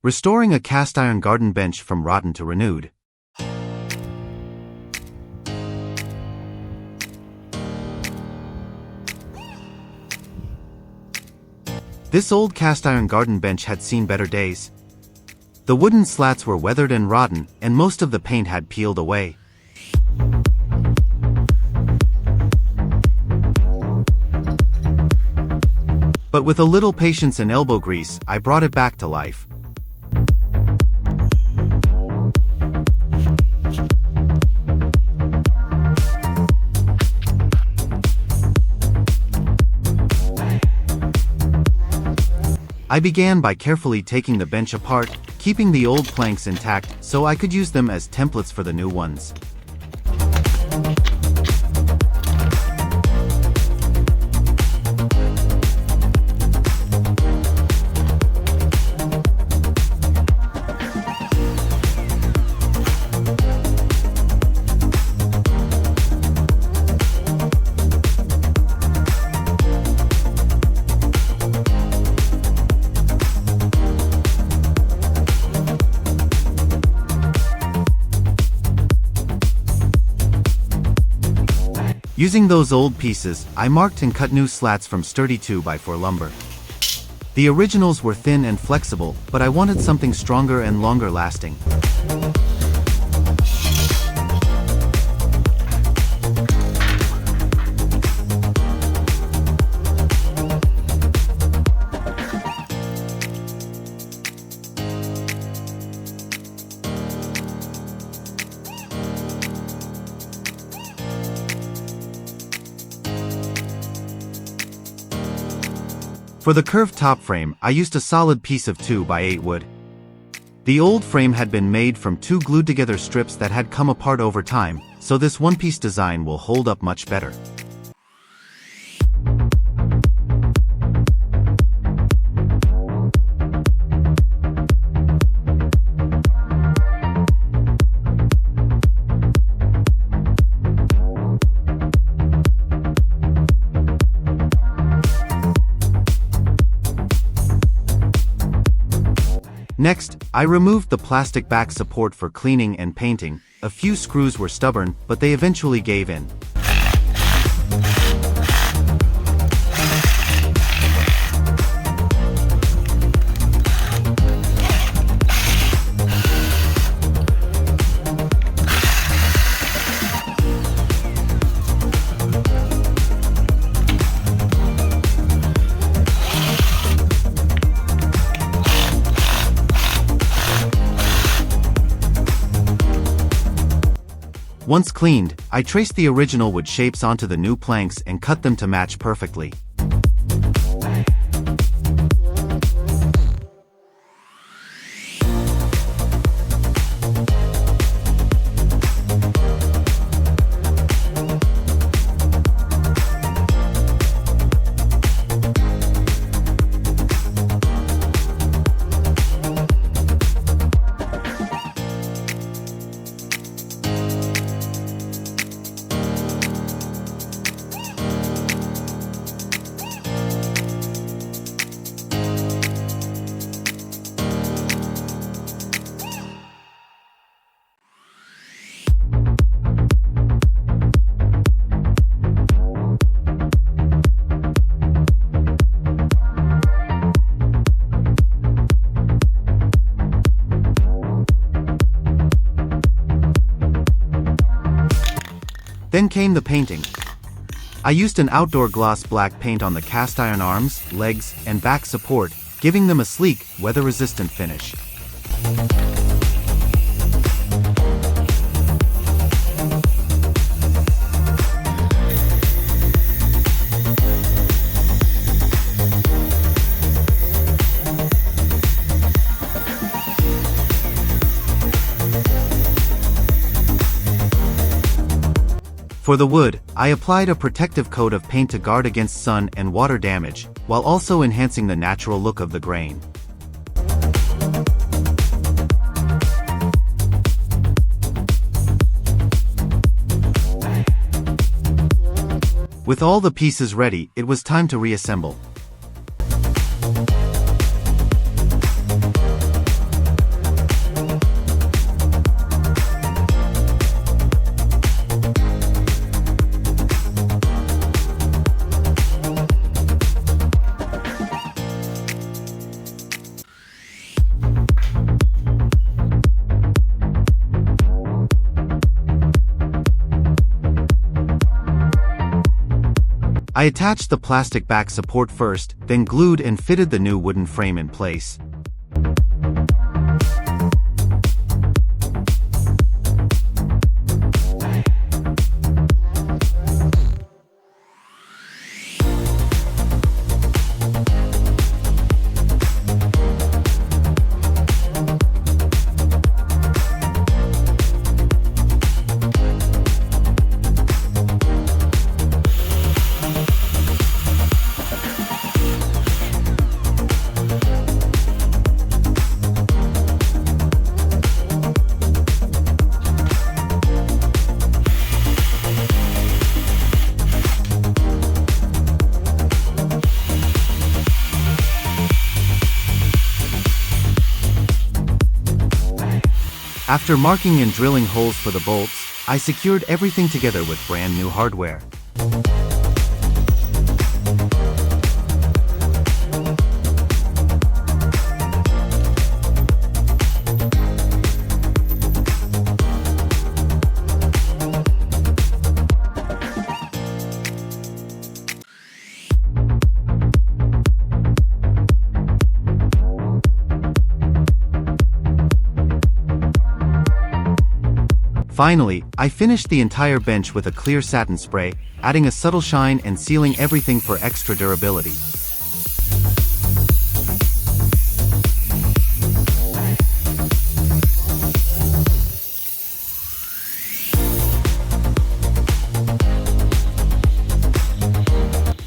Restoring a cast iron garden bench from rotten to renewed. This old cast iron garden bench had seen better days. The wooden slats were weathered and rotten, and most of the paint had peeled away. But with a little patience and elbow grease, I brought it back to life. I began by carefully taking the bench apart, keeping the old planks intact so I could use them as templates for the new ones. Using those old pieces, I marked and cut new slats from sturdy 2x4 lumber. The originals were thin and flexible, but I wanted something stronger and longer lasting. For the curved top frame, I used a solid piece of 2x8 wood. The old frame had been made from 2 glued together strips that had come apart over time, so this one-piece design will hold up much better. Next, I removed the plastic back support for cleaning and painting. A few screws were stubborn, but they eventually gave in. Once cleaned, I traced the original wood shapes onto the new planks and cut them to match perfectly. Then came the painting. I used an outdoor gloss black paint on the cast iron arms, legs, and back support, giving them a sleek, weather-resistant finish. For the wood, I applied a protective coat of paint to guard against sun and water damage, while also enhancing the natural look of the grain. With all the pieces ready, it was time to reassemble. I attached the plastic back support first, then glued and fitted the new wooden frame in place. After marking and drilling holes for the bolts, I secured everything together with brand new hardware. Finally, I finished the entire bench with a clear satin spray, adding a subtle shine and sealing everything for extra durability.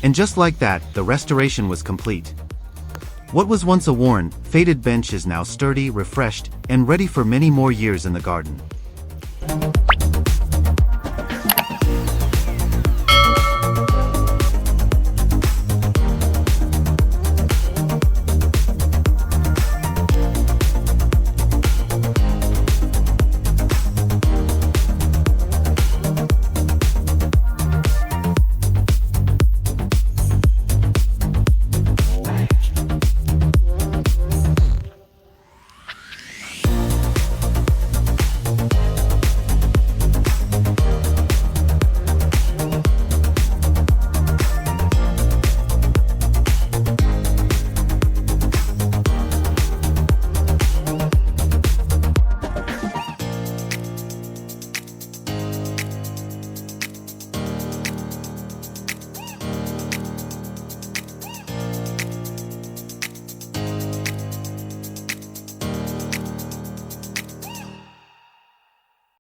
And just like that, the restoration was complete. What was once a worn, faded bench is now sturdy, refreshed, and ready for many more years in the garden.